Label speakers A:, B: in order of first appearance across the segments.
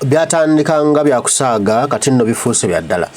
A: byatandika nga byakusaaga kati nno bifuuse bya ddala.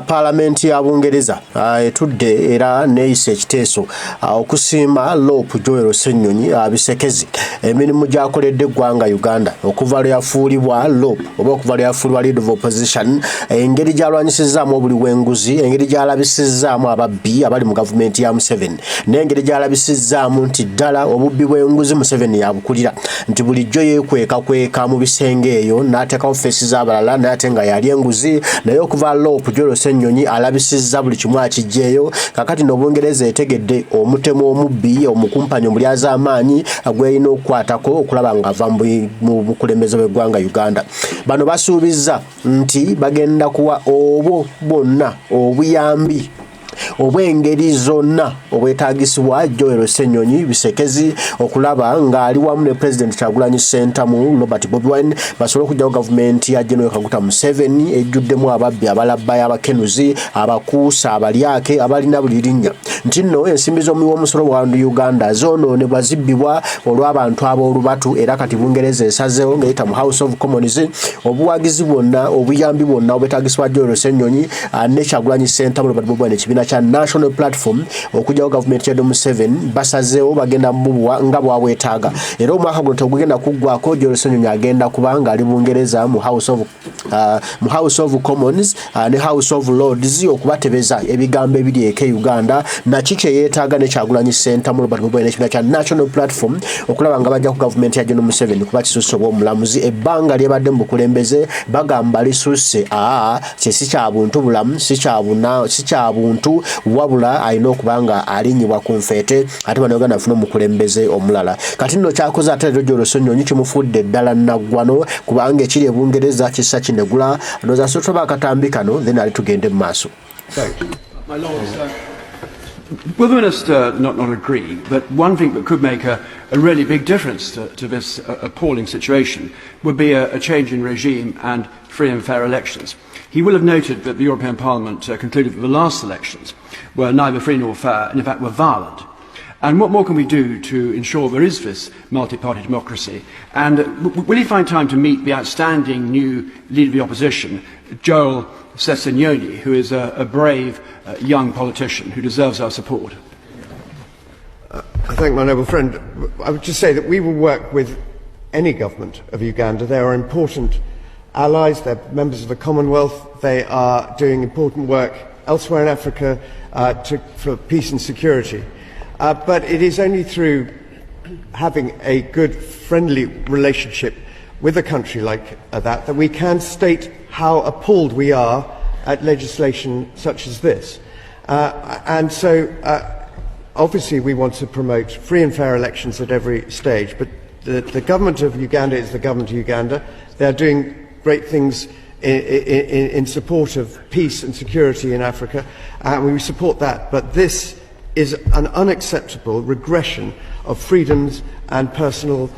A: Palamenti ya Bungereza etudde era neeyisa ekiteeso okusiima Lopu Joel Ssenyonyi bisekezi emirimu gy'akoledde eggwanga Uganda okuva lwe yafuulibwa Lopu oba okuva lwe yafuulibwa Leader of Opposition, engeri gy'alwanyisizaamu obuli bw'enguzi, engeri gy'alabisizaamu ababbi abali mu gavumenti ya Museveni, n'engeri gy'alabisizaamu nti ddala obubbi bw'enguzi Museveni yabukulira, nti bulijjo yeekwekweka mu bisenge eyo n'ateekawo feesi z'abalala n'ate nga yali enguzi. Naye okuva Lopu Joel Ssenyonyi alabisizza buli kimu akiggyeyo. Kakati n'Obungereza etegedde omutemu omubbi omukumpanya omulyaz'amaanyi gw'erina okukwatako okulaba ng'ava mu bukulembeze bw'eggwanga Uganda. Bano basuubizza nti bagenda kuwa obwo bwonna obuyambi obw'engeri zonna obwetaagisibwa Joel Ssenyonyi bisekezi okulaba ng'ali wamu ne President Kyagulanyi Ssentamu Robert Bobi Wine basobole okugyawo gavumenti ya General Kaguta Museveni ejjuddemu ababbi abalabbayo abakenuzi abakuusa abalyake abalina buli linnya. Nti nno ensimbi z'omuwi w'omusolo wa Uganda zoonoonebwa zibbibwa olw'abantu ab'olubatu era kati Bungereza esazeewo ng'eyita mu House of Commons obuwagizi bwonna obuyambi bwonna obwetaagisibwa Joel Ssenyonyi ne Kyagulanyi Ssentamu Robert Bobi Wine ekibiina kya National Platform okujjawo gavumenti ya Museveni basazeewo bagenda mubuwa nga bwabwetaaga. Era omwaka guno tegugenda kuggwako Joel Ssenyonyi agenda kuba ng'ali Bungereza mu House of Commons ne House of Lords okubatebeza ebigambo ebiri eka Uganda naki kye yeetaaga ne Kyagulanyi Ssentamu Robert Bobi Wine n'ekibiina kya National Platform okulaba nga bajja ku gavumenti ya Museveni kuba kisusse obw'omulamuzi ebbanga lyebadde mu bukulembeze bagamba lisusse kye si kya buntu bulamu si kya buntu wabula alina okuba nga alinyibwa ku nfeete ate Bannayuganda afuna omukulembeze omulala. Kati nno kyakoze ate leero Joel Ssenyonyi kimufudde ddala naggwano kubanga ekiri e Bungereza kissa kinegula ndowooza sotoba akatambi kano then ali tugende mu maaso.
B: My Lord, will the Minister not agree that one thing that could make a really big difference to this appalling situation would be a change in regime and free and fair elections? He will have noted that the European Parliament concluded that the last elections were neither free nor fair and in fact were violent. And what more can we do to ensure there is this multi-party democracy? And will he find time to meet the outstanding new leader of the opposition, Joel Ssenyonyi, who is a brave young politician who deserves our support?
C: I thank my noble friend. I would just say that we will work with any government of Uganda. They are important allies, they're members of the Commonwealth, they are doing important work elsewhere in Africa for peace and security. But it is only through having a good, friendly relationship with a country like that we can state how appalled we are at legislation such as this. And so obviously we want to promote free and fair elections at every stage, but the government of Uganda is the government of Uganda. They are doing great things in support of peace and security in Africa, and we support that. But this is an unacceptable regression of freedoms and personal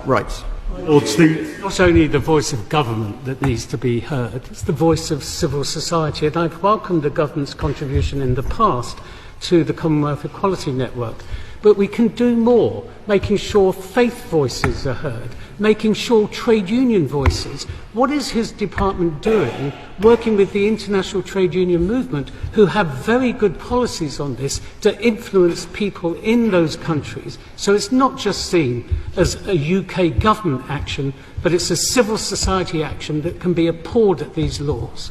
C: rights.
D: It's not only the voice of government that needs to be heard, it's the voice of civil society. And I've welcomed the government's contribution in the past to the Commonwealth Equality Network. But we can do more, making sure faith voices are heard, making sure trade union voices. What is his department doing, working with the international trade union movement, who have very good policies on this, to influence people in those countries? So it's not just seen as a UK government action, but it's a civil society action that can be appalled at these laws.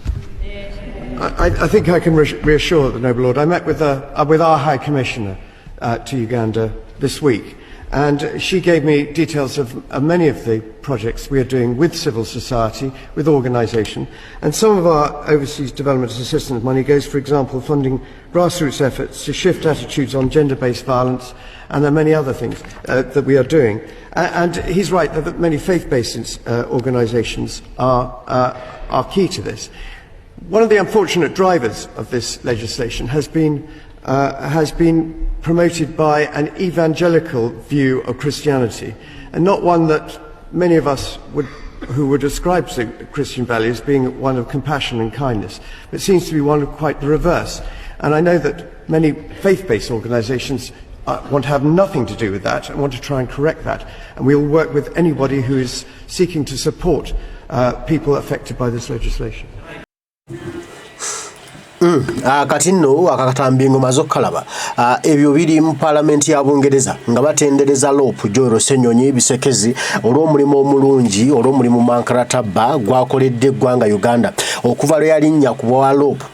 C: I think I can reassure the noble lord. I met with our High Commissioner to Uganda this week, and she gave me details of many of the projects we are doing with civil society, with organisation, and some of our overseas development assistance money goes, for example, funding grassroots efforts to shift attitudes on gender-based violence, and there are many other things that we are doing. And he's right that many faith-based organisations are key to this. One of the unfortunate drivers of this legislation has been promoted by an evangelical view of Christianity, and not one that many of us who would ascribe to Christian values being one of compassion and kindness. But it seems to be one of quite the reverse. And I know that many faith-based organisations want to have nothing to do with that and want to try and correct that. And we will work with anybody who is seeking to support people affected by this legislation.
A: Kati nno akakatambingo mazokalaba ebyo biri mu Palamenti ya Bungereza nga batendereza Lopu Joero Ssenyonyi bisekezi olw'omulimu omulungi olw'omulimu mankarataba gwakoledde eggwanga Uganda okuva lwe yalinnya ku bwa Lopu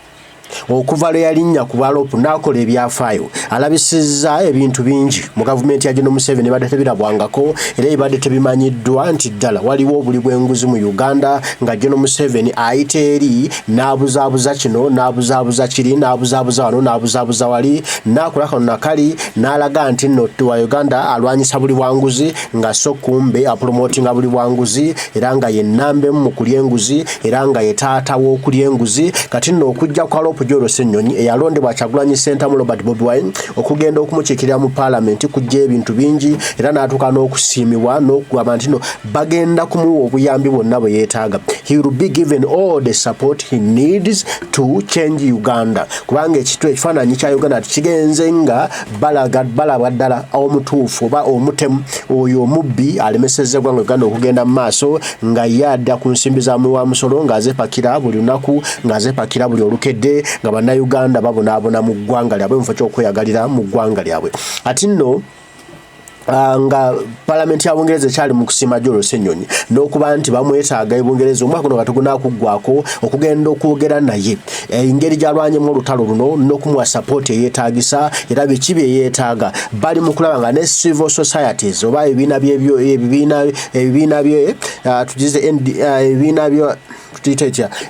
A: okuva lwe yalinnya ku bwa Lopu n'akola ebyafaayo alabisizza ebintu bingi mu gavumenti ya General Museveni badde tebirabwangako era ebadde tebimanyiddwa nti ddala waliwo obuli bw'enguzi mu Uganda nga General Museveni ayita eri n'abuzaabuza kino n'abuzaabuza kiri n'abuzaabuza wano n'abuzaabuza wali n'akola kano nakali n'alaga nti nno wa Uganda alwanyisa buli bwanguzi nga so kumbe apromotinga buli bwanguzi era nga ye nnambemu mu kulya enguzi era nga ye taata w'okulya enguzi kati nno okujja kwa Lopu Joero Ssenyonyi eyalondebwa Kyagulanyi Ssentamu Robert Bobi Wine okugenda okumukiikirira mu Palamenti kujja ebintu bingi era n'atuuka n'okusiimibwa n'okugamba nti no bagenda kumuwa obuyambi bwonna bwe yeetaaga. He will be given all the support he needs to change Uganda kubanga ekifaananyi kya Uganda kigenze nga balaba ddala omutuufu oba omutemu oyo omubbi alemesezza eggwanga Uganda okugenda mu maaso nga ye adda ku nsimbi za wa musolo ng'azepakira buli lunaku ng'azepakira buli olukedde nga bannayuganda babonaabona mu ggwanga lyabwe mu kifo ky'okweyagalira mu ggwanga lyabwe. Ati nno nga Palamenti ya Bungereza ekyali mu kusiima Joero Ssenyonyi n'okuba nti bamwetaaga e Bungereza omwaka guno katugunakuggwako okugenda okwogera naye engeri gy'alwanyemu olutalo luno n'okumuwa sapooti eyeetaagisa era biki bye yeetaaga bali mu kulaba nga ne civil societies oba ebibiina bye tugize ebibiina byo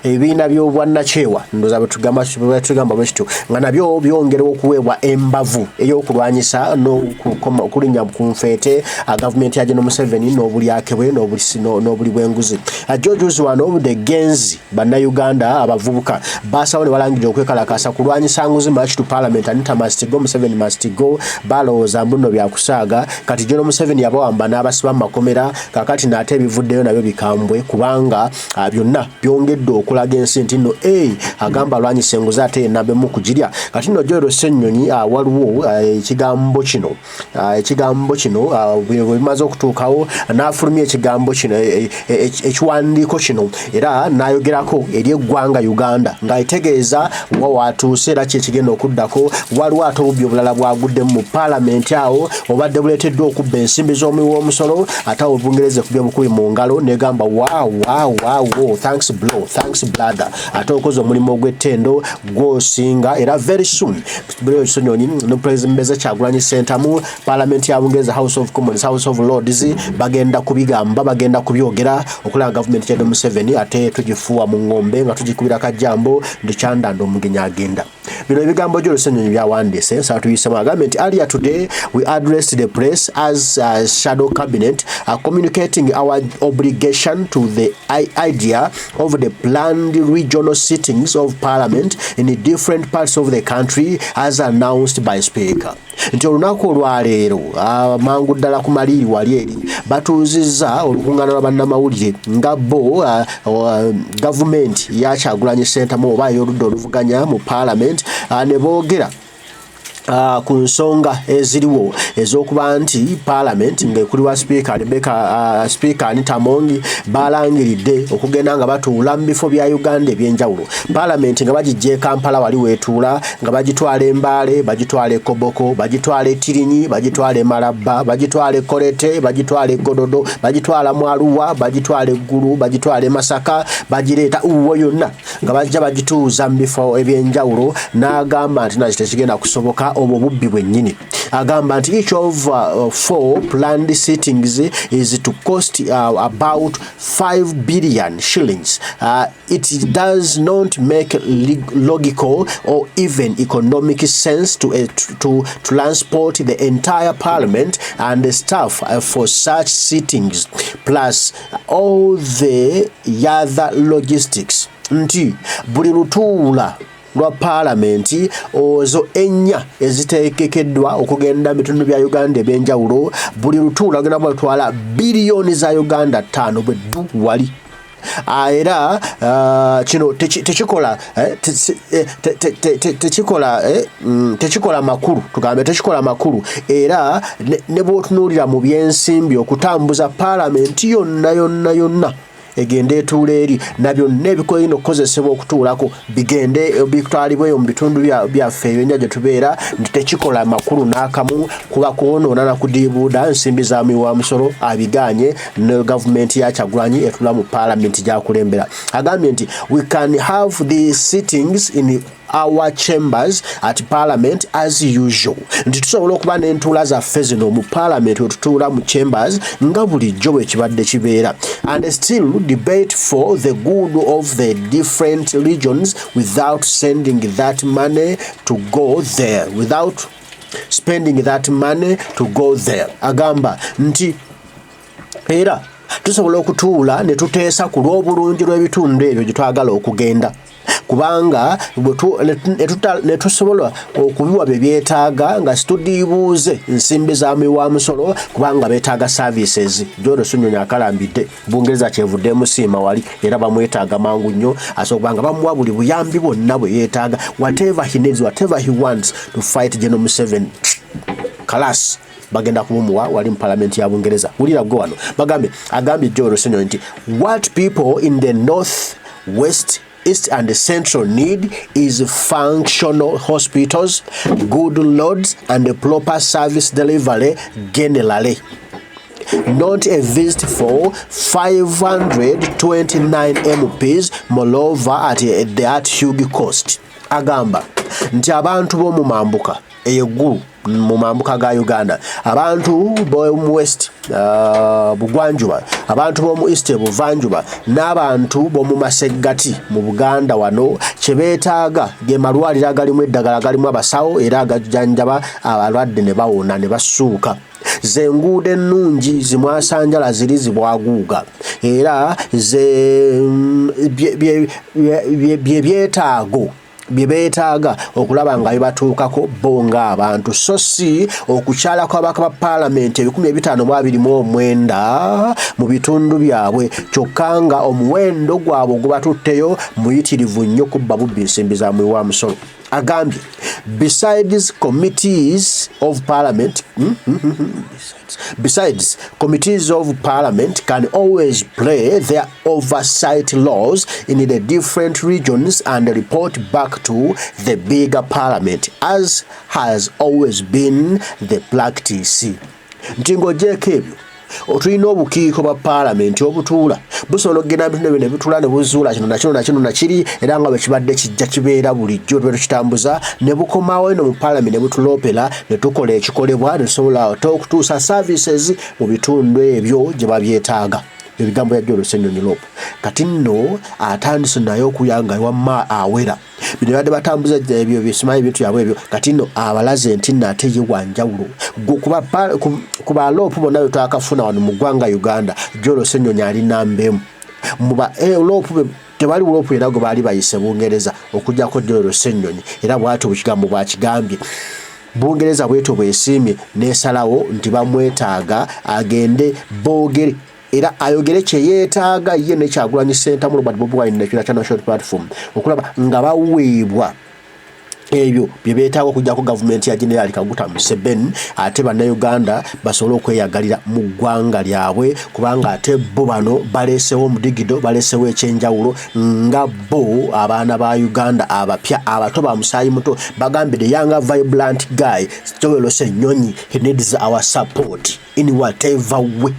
A: ebibiina by'obwannakyewa ndoza betugamba bwekityo nga nabyo byongera okuweebwa embavu ey'okulwanyisa n'okulinnya ku nfeete gavumenti ya General Museveni n'obulyake bwe n'obuli bw'enguzi. Jojuzi wano obudde genzi bannayuganda abavubuka basawo ne balangirira okwekalakaasa kulwanyisa nguzi march to Parliament Anita must go Museveni must go balowooza mbu nno byakusaaga kati General Museveni yabawamba n'abasiba mu makomera kakati n'ate ebivuddeyo nabyo bikambwe kubanga byonna byongedde okulaga ensi nti nno agamba alwanyisa enguzi ate yenabemu kugirya kati nno Joero Ssenyonyi waliwo ekigambo kino bwe bimaze okutuukawo n'afulumya ekigambo kino ekiwandiiko kino era n'ayogerako eri eggwanga Uganda ng'ategeeza wa watuuse era kyekigenda okuddako waliwo ate obubbi obulala bwaguddemu mu Palamenti awo obadde buleeteddwa okubba ensimbi z'omuwi w'omusolo ate awo Bungereza ekubye bukubi mu ngalo n'egamba wow thanks brother ate okoze omulimu ogw'ettendo gw'osinga era very soon Joero Ssenyonyi ne President Kyagulanyi Ssentamu Palamenti ya Bungereza House of Commons House of Lords bagenda kubigamba bagenda kubyogera okulanga gavumenti ya Museveni ate tugifuwa mu ngombe nga tugikubira kajambo ndikyandanda omugenyi agenda. Bino ebigambo Joero Ssenyonyi byawandiise saatuyisemu agambye nti earlier today we addressed the press as a shadow cabinet communicating our obligation to the idea of the planned regional sittings of Parliament in different parts of the country as announced by Speaker. Nti olunaku olwaleero mangu ddala ku maliri wali eri batuuzizza olukuŋŋaana lwa bannamawulire nga bo gavumenti ya Kyagulanyi Ssentamu oba ey'oludda oluvuganya mu Parliament ne boogera ku nsonga eziriwo ez'okuba nti Parliament ng'ekuliwa Speaker Anita Mongi balangiridde okugenda nga batuula mu bifo bya Uganda eby'enjawulo. Parliament nga bagijja e Kampala wali weetuula nga bagitwala e Mbale bagitwala e Koboko bagitwala e Tirinyi bagitwala e Malaba bagitwala e Kolete bagitwala e Gododo bagitwala mu Arua bagitwala e Gulu bagitwala e Masaka bagireeta uwo yonna nga bajja bagituuza mu bifo eby'enjawulo n'agamba nti nakyo tekigenda kusoboka obwo bubbi bwennyini. Agamba nti each of 4 planned sittings is to cost about 5 billion shillings. It does not make logical or even economic sense to transport the entire Parliament and the staff for such sittings, plus all the other logistics. Nti buli lutuula lwa Palamenti ozo ennya eziteekekeddwa okugenda bitundu bya Uganda ebyenjawulo buli lutuula agenda batwala biliyoni za Uganda 5 bwe ddu wali. Era kino tekikola makulu tugambe tekikola makulu era ne bw'otunuulira mu byensimbi okutambuza Palamenti yonna egende etuule eri nabyo n'ebikolino okukozesebwa okutuulako bigende bitwalibweyo mu bitundu byaffe ebyenja gye tubeera nti tekikola makulu n'akamu kuba kwonoona na kudiibuuda nsimbi za miwa musolo abiganye ne gavumenti ya Kyagulanyi etula mu Parliament gyakulembera. Agambye nti we can have these sittings in our chambers at Parliament as usual. Nti tusobola okuba n'entuula zaffe zino mu Parliament wetutuula mu chambers nga bulijjo bwe kibadde kibeera, and still debate for the good of the different regions without sending that money to go there, without spending that money to go there. Agamba nti era tusobola okutuula ne tuteesa ku lw'obulungi lw'ebitundu ebyo gye twagala okugenda, kubanga ne tusobola okubiwa bye byetaaga nga situdiibuuze nsimbi za miwa musolo kubanga beetaaga services. Jono Ssenyonyi akalambidde Bungereza kyevuddemu siima wali era bamwetaaga mangu nnyo, asobola kubanga bamuwa buli buyambi bwonna bwe yeetaaga, whatever he needs, whatever he wants to fight General Museveni. Kalas bagenda kumumuwa wali mu Parliament ya Bungereza. Wulira gwe wano agambye Jono Ssenyonyi nti what people in the north, west, east and central need is functional hospitals, good roads and proper service delivery generally. Not a visit for 529 MPs, moreover at huge cost. Agamba nti abantu b'omu mambuka eyeggulu mu mambuka ga Uganda, abantu b'omu west bugwanjuba, abantu b'omu east buvanjuba n'abantu b'omu maseggati mu Buganda wano kye beetaaga ge malwaliro agalimu eddagala agalimu abasawo era agajjanjaba abalwadde ne bawona ne basuuka. Ze nguudo ennungi zimwasanjala ziri zibwaguuga era byetaago bye beetaaga okulaba nga bibatuukako bo ng'abantu, so si okukyala kw'abaka ba Parliament 529 mu bitundu byabwe kyokka nga omuwendo gwabwe gubatutteyo muyitirivu nnyo kubba bubbi nsimbi za miwa musolo. Agambye besides committees of Parliament can always play their oversight laws in the different regions and report back to the bigger Parliament, as has always been the practice. Ntingo jekebyo otulina obukiiko bwa Parliament obutuula busobola okugenda bitundu bino bitula ne buzuula kino nakiri era nga bwe kibadde kijja kibeera bulijjo lwe tukitambuza ne bukomawo eno mu Parliament ne butuloopera ne tukola ekikolebwa ne tusobola okutuusa services mu bitundu ebyo gye babyetaaga. Ebigambo ya Jono Ssenyonyi Lope kati nno atandise naye okuyanga wamma awera bino badde batambuza ebyo bisimayi bintu yabwe ebyo kati nno abalaze nti nate ye wanjawulo kuba Lope bonna bwe twakafuna wano mu ggwanga Uganda Jono Ssenyonyi ali nambemu muba Lope tebali Lope era gwe baali bayise Bungereza okujjako Jono Ssenyonyi era bw'atyo bukigambo bwakigambye Bungereza bweto bwesiimye n'esalawo nti bamwetaaga agende boogere era ayogere kye yeetaaga ye ne Kyagulanyi Center mu Robert Bobi Wine n'ekira kya National Platform okulaba nga baweebwa ebyo bye beetaaga okujjako gavumenti ya General Kaguta Museveni ate bannayuganda basobole okweyagalira mu ggwanga lyabwe kubanga ate bo bano baleesewo omudigido baleesewo ekyenjawulo nga bo abaana ba Uganda abapya abato ba musaayi muto bagambye the young vibrant guy Joel Ssenyonyi, he needs our support in whatever way.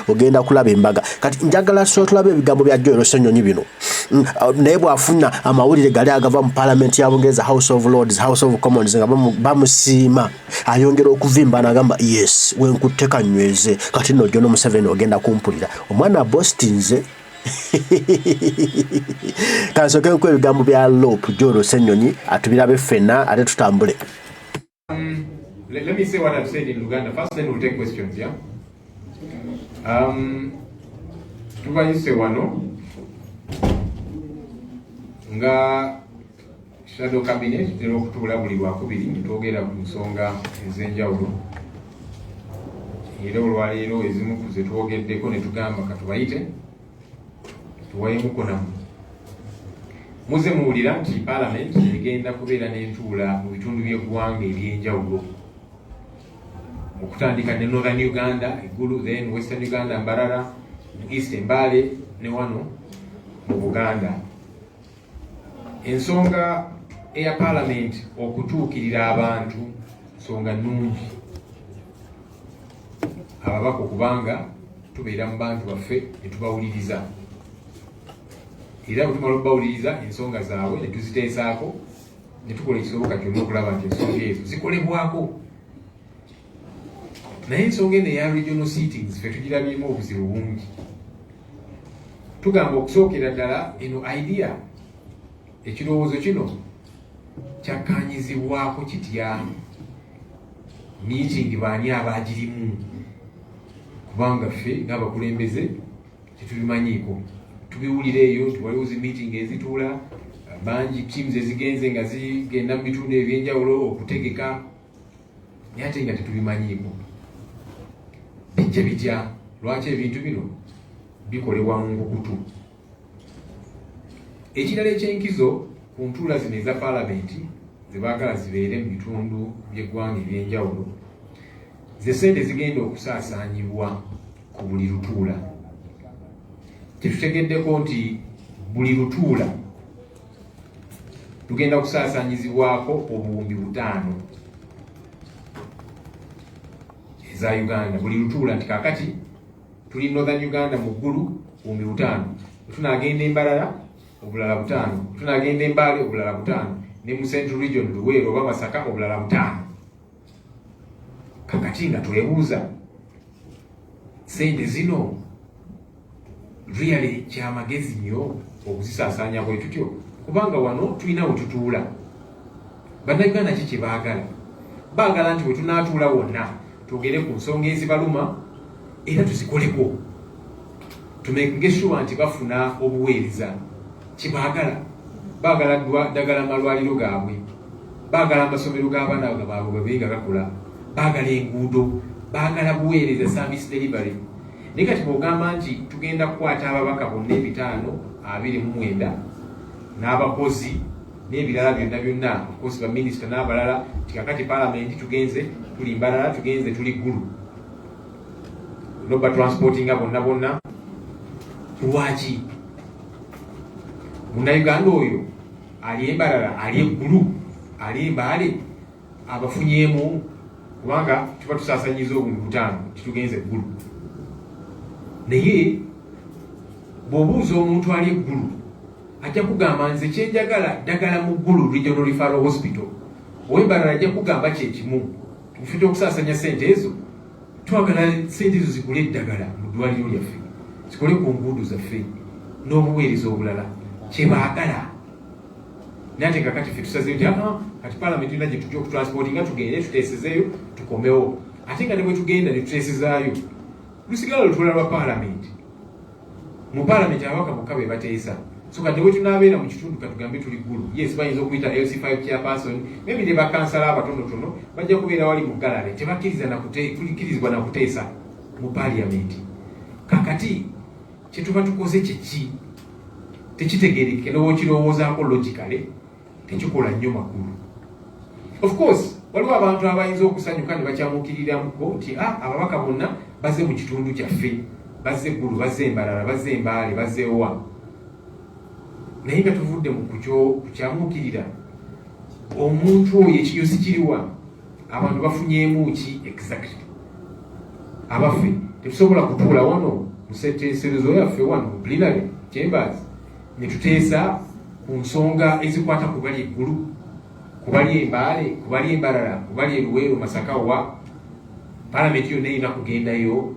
A: Ogenda kulaba embaga kati njagala so tulabe ebigambo bya Joel Ssenyonyi bino naye bw'afuna amawulire gali agava mu Parliament ya Bungereza, House of Lords, House of Commons nga bamusiima ayongera okuvimba n'agamba yes wenkutte kanyweze kati nno Jono Museveni ogenda kumpulira omwana bostinze kansoke ku ebigambo bya Lope Joel Ssenyonyi atubirabe ffenna ate tutambule.
E: Let me say what I've said in Uganda first, then we'll take questions, yeah? Tubanyise wano nga shadow cabinet tero kutubula buli lwakubiri netwogera ku nsonga ez'enjawulo era olwaleero ezimu ku ze twogeddeko ne tugamba katubayite tuwayemuko namu muze muwulira nti Parliament egenda kubeera n'entuula mu bitundu by'eggwanga eby'enjawulo okutandika ne Northern Uganda, Igulu, then Western Uganda, Mbarara, mu East Mbale ne wano mu Buganda. Ensonga eya Parliament okutuukirira abantu nsonga nnungi. Ababaka okubanga tubeera mu bantu baffe ne tubawuliriza. Era bwe tumala okubawuliriza ensonga zaabwe ne tuziteesaako ne tukola ekisoboka kyonna okulaba nti ensonga ezo zikolebwako. Naye ensonga eno eya regional seatings ffe tugirabyemu obuzibu bungi. Tugamba okusookera ddala eno idea ekirowoozo kino kyakkaanyizibwako kitya meeting baani abaagirimu, kubanga ffe ng'abakulembeze tetubimanyiiko. Tubiwulira eyo nti waliwo zi meeting ezituula bangi, teams ezigenze nga zigenda mu bitundu ebyenjawulo okutegeka, naye ate nga tetubimanyiiko. Bijja bitya? Lwaki ebintu bino bikolebwa mu nkukutu? Ekirala ekyenkizo ku ntuula zino eza Palamenti ze baagala zibeere mu bitundu by'eggwanga ebyenjawulo, ze ssente zigenda okusaasaanyibwa ku buli lutuula. Tetutegeddeko nti buli lutuula tugenda kusaasaanyizibwako obuwumbi 5 eza Uganda. Buli lutuula nti kakati tuli Northern Uganda mu ggulu obuwumbi 5, tunagenda Embalala obulala 5, tunagenda Embale obulala 5, ne mu Central Region Luweero oba Masaka obulala 5. Kakati nga twebuuza sente zino really kyamagezi nnyo okuzisaasaanya bwe tutyo, kubanga wano tulina we tutuula. Bannayuganda ki kye baagala? Baagala nti we tunaatuula wonna twogere ku nsonga ezibaluma era tuzikoleko, tumekinge sure nti bafuna obuweereza kye baagala. Baagala ddagala amalwaliro gaabwe, baagala amasomero g'abaana baabwe babe nga gakola, baagala enguudo, baagala buweereza service delivery. Naye kati bw'ogamba nti tugenda kukwata ababaka bonna 529 n'abakozi n'ebirala byonna of ba minisita n'abalala, tikakati Parliament tugenze tuli Mbalala, tugenze tuli ggulu, noba transportinga bonna. Lwaki? Munnayuganda oyo ali Embalala, ali eggulu, ali Mbale abafunyeemu, kubanga tuba tusaasanyiza obuwumbi 5 titugenze eggulu. Naye bw'obuuza omuntu ali eggulu ajja kugamba nze kyenjagala ddagala mu ggulu Regional Referral Hospital. Ow'Embalala ajja kugamba kyekimu, tufite okusaasanya ssente ezo, twagala ssente ezo zigule eddagala mu ddwaliro lyaffe, zikole ku nguudo zaffe n'obuweereza obulala kye baagala. Naye ate kakati ffe tusazeyo nti kati Parliament tulina gye tutya okutransportinga tugende tuteesezeeyo tukomewo, ate nga ne bwe tugenda ne tuteesezaayo lusigala lutuula lwa Parliament. Mu Parliament ababaka bokka be bateesa, so kadde bwe tunaabeera mu kitundu katugambe tuli ggulu, yes bayinza okuyita LC5 chairperson, maybe ne bakansala abatonotono bajja kubeera wali mu galare, tebakkirizibwa na kuteesa mu Parliament. Kakati kye tuba tukoze kiki tekitegeerekeka, n'okirowoozaako logically tekikola nnyo makulu. Of course waliwo abantu abayinza okusanyuka ne bakyamuukiriramuko nti ababaka bonna bazze mu kitundu kyaffe, bazze eggulu, bazze Embalala, bazze Embale, bazze wa. Naye nga tuvudde mu kukyamuukirira omuntu oyo ekiyo sikiriwa, abantu bafunyeemu ki exactly? Abaffe tetusobola kutuula wano mu sentenserezo yaffe wano mu plenary chambers ne tuteesa ku nsonga ezikwata ku bali eggulu, ku bali Embale, ku bali Embalala, ku bali Luweero, Masaka wa. Parliament yonna erina kugendayo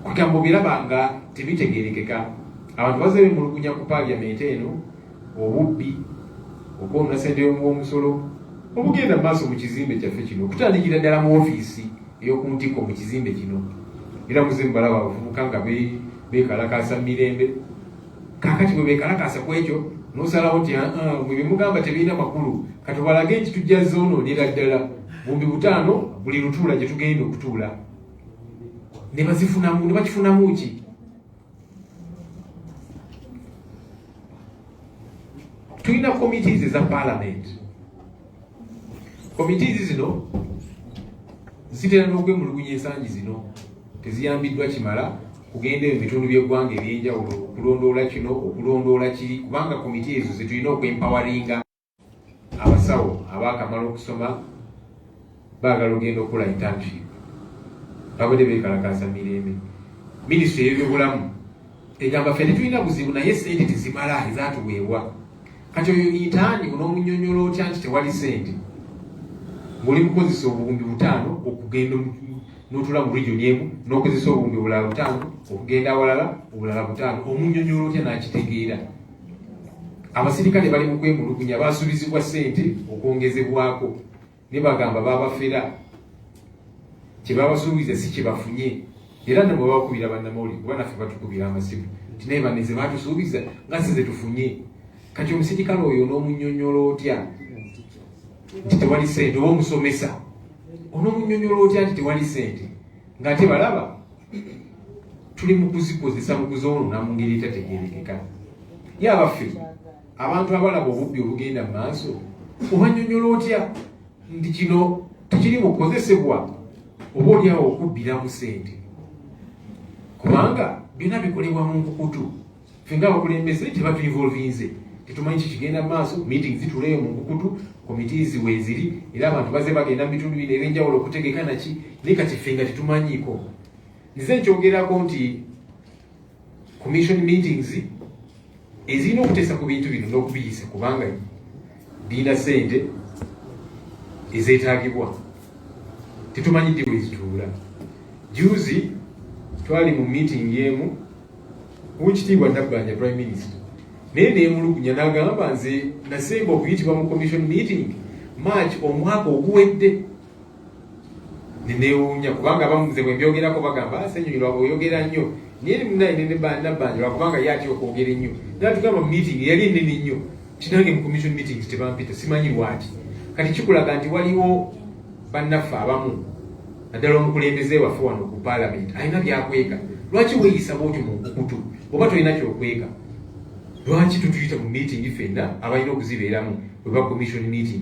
E: kugamba biraba nga tebitegeerekeka. Abantu bazze bemulugunya ku Parliament eno obubbi, okwonoona ssente y'omusolo obugenda maaso mu kizimbe kyaffe kino, okutandikira ddala mu ofiisi ey'oku ntikko mu kizimbe kino. Era muze mubalaba abavubuka nga beekalakaasa mirembe. Kaakati bwe beekalakaasa ku ekyo n'osalawo nti bwe bimugamba tebirina makulu, katubalage nti tujja zoonoonera ddala buwumbi 5 buli lutuula gye tugenda okutuula. Ne bakifunamu ki? Tulina committees eza Parliament. Committees zino zitera n'okwemulugunya ensangi zino, teziyambiddwa kimala kugenda mu bitundu by'eggwanga eby'enjawulo okulondoola kino okulondoola kiri kubanga komiti ezo ze tulina okwempawaringa abasawo abaakamala okusoma baagala ogenda okukola internship babadde beekalakaasa mirembe. Minisitule y'ebyobulamu egamba ffe tetulina buzibu naye sente tezimala ezaatuweebwa. Kati oyo intaani onoomunnyonnyola otya nti tewali sente ng'oli mukozesa obuwumbi 5 okugenda n'otula mu region emu n'okozesa obuwumbi bulala 5 okugenda awalala obulala 5 omunnyonnyola otya n'akitegeera. Abasirikale bali mu kwemulugunya baasuubizibwa sente okwongezebwako ne bagamba baabafera kye babasuubiza si kye bafunye era ne bwe bakubira bannamawulire kuba naffe batukubira amasimu nti naye banne ze baatusuubiza nga si ze tufunye. Kati omusirikale oyo n'omunnyonnyola otya nti tewali sente oba omusomesa onoomunnyonnyola otya nti tewali sente ng'ate balaba tuli mu kuzikozesa mu kuzoonona mu ngeri etategeerekeka. Ye abaffe abantu abalaba obubbi obugenda mu maaso obannyonnyola otya nti kino tekiri mu kukozesebwa oba oliawo okubbiramu sente kubanga byonna bikolebwa mu nkukutu. Ffe ng'abakulembeze tebatuinvolvinze tetumanyi kikigenda mu maaso. Meeting zituleyo mu nkukutu committees weeziri era abantu baze bagenda mu bitundu bino ebyenjawulo okutegeka naki naye kati ffe nga tetumanyiiko. Nze nkyogerako nti commission meetings ezirina okuteesa ku bintu bino n'okubiyisa kubanga birina sente ezeetaagibwa tetumanyidde bwe zituula. Juzi twali mu meeting emu Uwekitiibwa Nabbanja Prime Minister naye neemulugunya n'agamba nze nasemba okuyitibwa mu commission meeting March omwaka oguwedde. Neneewuunya kubanga abamuze bwe mbyogerako bagamba Ssenyonyi lwaba oyogera nnyo naye munaye ne Nabbanja lwakubanga ye atya okwogera ennyo n'atugamba mu meeting yali ennene nnyo kinange mu commission meetings tebampita simanyi lwaki. Kati kikulaga nti waliwo bannaffe abamu naddala omukulembeze waffe wano ku Parliament alina byakweka. Lwaki weeyisa bwotyo mu nkukutu oba tolina kyokweka? Lwaki tutuyita mu meeting ffenna abalina okuzibeeramu bwe ba commission meeting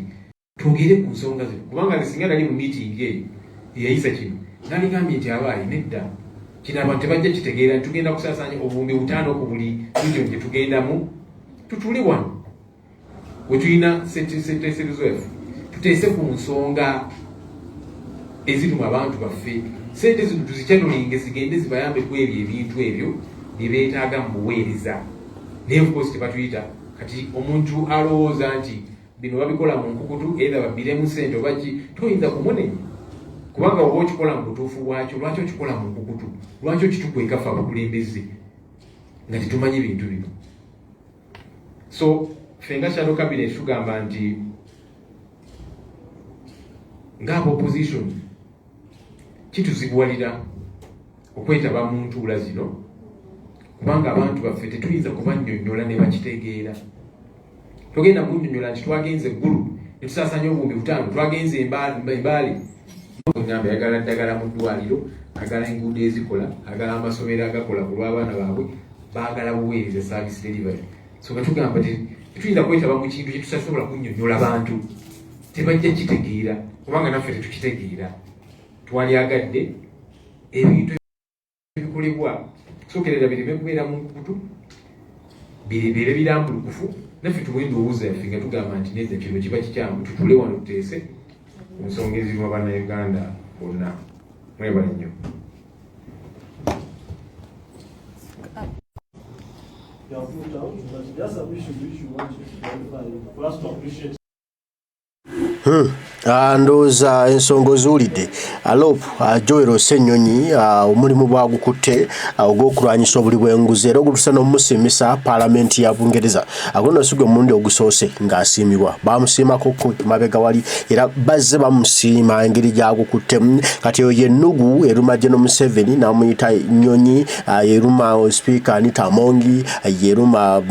E: twogere ku nsonga zino kubanga nze singa nali mu meeting eyo eyayisa kino naligambye nti abaayi nedda kino abantu tebajja kitegeera nti tugenda kusaasaanya obuwumbi 5 ku buli region gye tugendamu tutule wano we tulina senteeserezo yaffe tuteese ku nsonga eziruma abantu baffe. Sente zino tuzikyanulinge zigende zibayambe ku ebyo ebintu ebyo bye beetaaga mu buweereza. Naye of course tebatuyita kati omuntu alowooza nti bino babikola mu nkukutu either babbiremu sente oba ki toyinza kumunenya kubanga oba okikola mu butuufu bwakyo lwaki okikola mu nkukutu lwaki okitukweka ffe abakulembeze nga tetumanyi bintu bino. So ffe nga shadow cabinet tugamba nti ng'aba opposition kituzibuwalira okwetaba mu ntuula zino kubanga abantu baffe tetuyinza kubannyonnyola ne bakitegeera. Togenda munnyonnyola nti twagenze eggulu ne tusaasaanya obuwumbi 5 twagenze embaale ngamba ayagala ddagala mu ddwaliro agala enguudo ezikola agala amasomero agakola ku lw'abaana baabwe baagala buweereza service delivery. So nga tugamba tetuyinza kwetaba mu kintu kyetusasobola kunnyonnyola bantu tebajja kitegeera kubanga naffe tetukitegeera. Twalyagadde ebintu ebikolebwa sokerera bireme kubeera mu nkukutu birebeere birambulukufu naffe tuwe endowooza yaffe nga tugamba nti nedda kino kiba kikyamu tutule wano tuteese ku nsonga eziruma bannayuganda bonna. Mwebale nnyo.
A: Ndowooza ensonga oziwulidde alopu Joel Ssenyonyi omulimu bwagukutte ogw'okulwanyisa obuli bw'enguzi era ogutuusa n'omusimisa Palamenti ya Bungereza aguno sigwe mulundi ogusoose ng'asiimibwa bamusiimako ku mabega wali era bazze bamusiima engeri gy'agukuttemu. Kati oyo yennugu eruma General Museveni n'amuyita nnyonyi yeruma Speaker Anita Amongi yeruma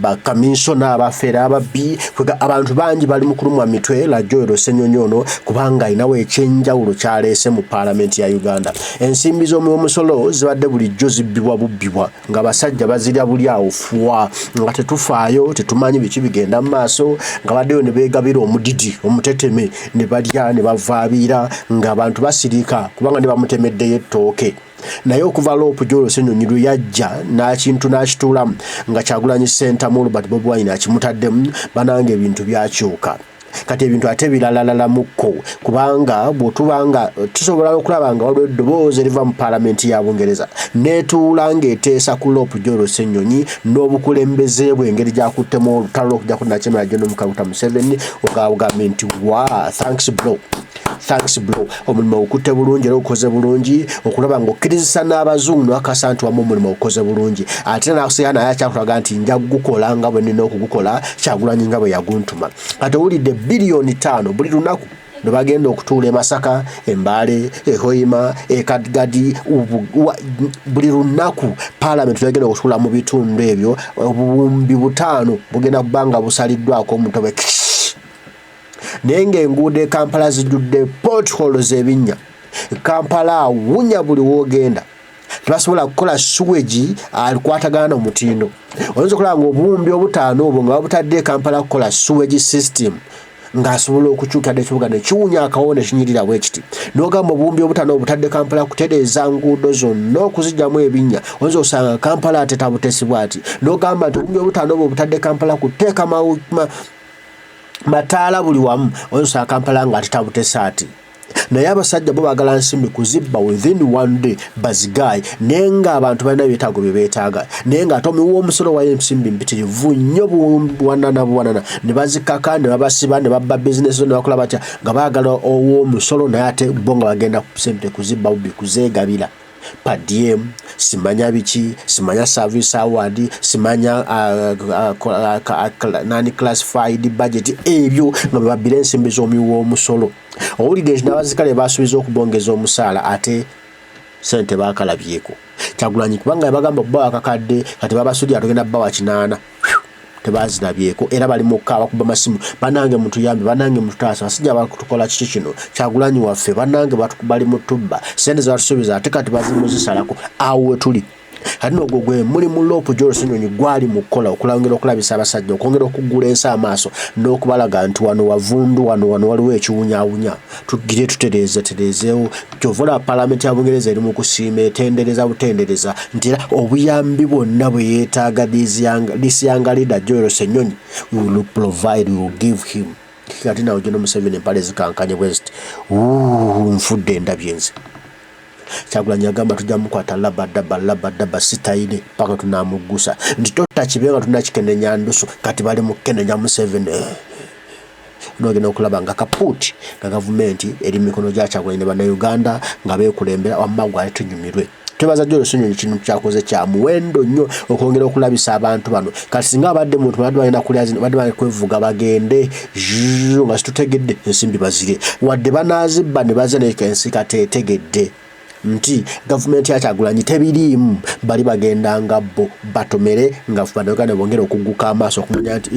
A: bakaminsona abafeera ababbi abantu bangi bali mu kulumwa mitwe la Joel Ssenyonyi ono kubanga ayinawo ekyenjawulo kyaleese mu Palamenti ya Uganda. Ensimbi z'omusolo zibadde bulijjo zibbibwa bubbibwa nga basajja bazirya buli awo fuwa nga tetufaayo tetumanyi biki bigenda mu maaso nga baddeyo ne beegabira omudidi omuteteme ne balya ne bavaabiira ng'abantu basirika kubanga ne bamutemeddeyo ettooke naye okuva Lopu Jolo Ssenyonyi luyajja n'akintu n'akituulamu nga Kyagulanyi Center mu Robert Bobi Wine akimutaddemu banange ebintu byakyuka kati ebintu ate biralalamukko kubanga bw'otubanga tusobola okulaba nga waliwo eddoboozi eriva mu Palamenti ya Bungereza neetuula ng'eteesa ku Lopu Jolo Ssenyonyi n'obukulembeze bwe engeri gy'akuttemu olutalo okujja ku Nakyemalira General Kaguta Museveni ogambye nti thanks bro omulimu okutte bulungi era okoze bulungi okulaba ng'okkirizisa n'abazungu n'akasa nti wamu omulimu okoze bulungi ate n'akusiga naye akyakulaga nti nja kugukola nga bwe nina okugukola Kyagulanyi nga bwe yaguntuma kati owulidde bilioni 5 buli lunaku ne bagenda okutuula e Masaka, e Mbale, e Hoima, e Kadigadi buli lunaku Parliament yagenda okutuula mu bitundu ebyo obubumbi 5 bugenda kubanga busaliddwako omutobe naye ng'enguudo e Kampala zijjudde potholes ebinnya Kampala awunya buli woogenda tebasobola kukola sewage alikwatagana n'omutindo oyinza okulaba ng'obuwumbi 5 obwo nga babutadde e Kampala kukola sewage system ng'asobola okukyukadde ekibuga ne kiwunya akawone kinyirira bwe kiti n'ogamba obuwumbi 5 obutadde Kampala kutereeza nguudo zonna okuzijjamu ebinnya oyinza osanga Kampala ate tabutesibwa ati n'ogamba nti obuwumbi 5 obwo obutadde Kampala kuteeka mataala buli wamu oyinza Kampala nga ate tabutesa ati naye abasajja bo baagala nsimbi kuzibba within one day bazigaye naye nga abantu balina byetaago bye beetaaga naye nga ate omiwa omusolo wayo ensimbi mpitirivu nnyo buwanana ne bazikaka ne babasiba ne babba bizinesi ne bakola batya nga baagala ow'omusolo naye ate bo nga bagenda kusente kuzibba bubbi kuzeegabira padiem simanya biki simanya service award simanya nani classified budget ebyo nga babira ensimbi z'omiwa omusolo owulidde nti n'abazikale basuubiza okubongeza omusaala ate sente baakalabyeko Kyagulanyi kubanga yabagamba okubawa akakadde kati babasudde atogenda bbawa 8 tebazirabyeko era bali mukka bakuba masimu banange mutuyambe banange mututaasa basijja bakutukola kiki kino Kyagulanyi waffe banange bali mutubba sente zabatusuubiza ate kati bazimuzisalako awo we tuli kati n'ogwo gwe muli mu Lopu Jolo Ssenyonyi gwali mu kukola okulangera okulabisa abasajja okwongera okuggula ensi amaaso n'okubalaga nti wano wavundu wano waliwo ekiwunyawunya tugire tutereezeewo kyovula Palamenti ya Bungereza eri mu kusiima butendereza nti era obuyambi bwonna bwe yeetaaga this young leader Jolo Ssenyonyi we will provide, we will give him kati nawo General Museveni empale zikankanye bwest nfudde endabye nze Kyagulanyi agamba tujja mukwata labadaba sitaine paka tunamuggusa nti totakibenga tunakikenenya ndusu kati bali mu kenenya Museveni n'ogenda okulaba nga kapuuti nga gavumenti eri mikono gya Kyagulanyi ne bannayuganda nga beekulembera wamma gwali tunyumirwe twebaza Jolo Ssenyonyi kino kyakoze kya muwendo nnyo okwongera okulabisa abantu bano kati singa abadde muntu badde bagenda kulya badde bakwevuga bagende nga situtegedde ensimbi bazire wadde banaazibba ne baze n'ensi kateetegedde nti gavumenti ya Kyagulanyi tebiriimu bali bagenda nga bo batomere nga bannayuganda bongera okugguka amaaso okumanya nti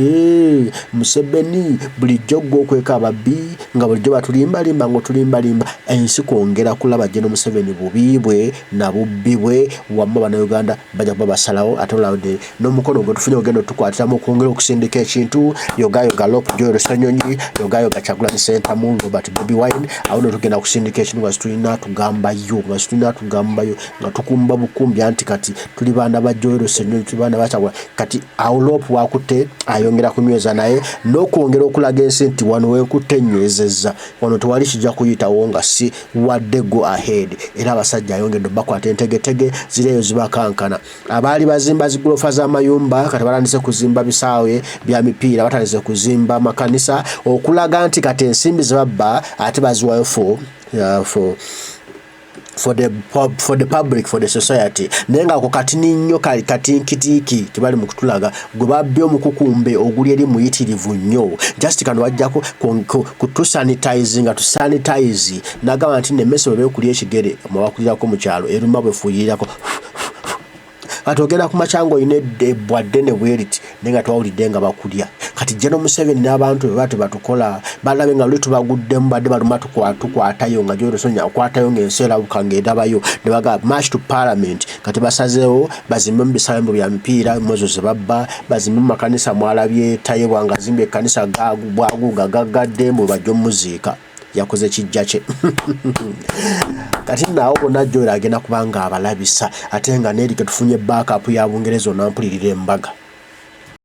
A: Museveni bulijjo gw'okweka ababbi nga bulijjo batulimbalimba ng'otulimbalimba ensi kwongera kulaba General Museveni bubi bwe na bubbi bwe wamma bannayuganda bajja kuba basalawo ate olabudde n'omukono gwe tufunye ogenda otukwatiramu okwongera okusindika ekintu yogayoga Lopu Jolo Ssenyonyi yogayoga Kyagulanyi Center mu Robert Bobi Wine awo tugenda kusindika ekintu nga tulina tugambayo nga tukumba bukumbi anti kati tuli baana ba Jolo Ssenyonyi tuli baana ba Kyagulanyi kati awo Lopu wakutte ayongera kunyweza naye n'okwongera okulaga ensi nti wano wenkutte nywezezza wano tewali kijja kuyitawo nga si wadde go ahead era abasajja ayongedde bakwata entegetege zireyo zibakankana abaali bazimba zigolofa z'amayumba kati batandise kuzimba bisaawe bya mipiira batandise kuzimba makanisa okulaga nti kati ensimbi zebabba ate baziwayo for the public, for the society. Nenga ako katini nnyo kati nkitiiki kibali mu kutulaga gwe babbye omukukumbe oguli eri muyitirivu nnyo just kano wajjako kutusanitize nga tusanitize nagamba nti nemmese bwe beekulya ekigere mwabakulirako mu kyalo eruma bwe fuyirirako kati ogenda ku machango ine bwadde ne bweriti nenga twawulidde nga bakulya kati General Museveni n'abantu bate batukola balabe nga lutu baguddemu badde baluma tukwatayo nga Jolo Ssenyonyi akwatayo ng'enseera bukange edabayo ne baga march to Parliament kati basazeewo bazimbe mu bisambo bya mipiira mwezo ze babba bazimbe mu makanisa mwalabye taye bwanga zimbe ekkanisa bwaguga gaggadde mu bajjo muziika yakoze kijja kye kati naawo bonna Joel agenda kubanga abalabisa ate nga neeri tufunye backup ya Bungereza onampulirira embaga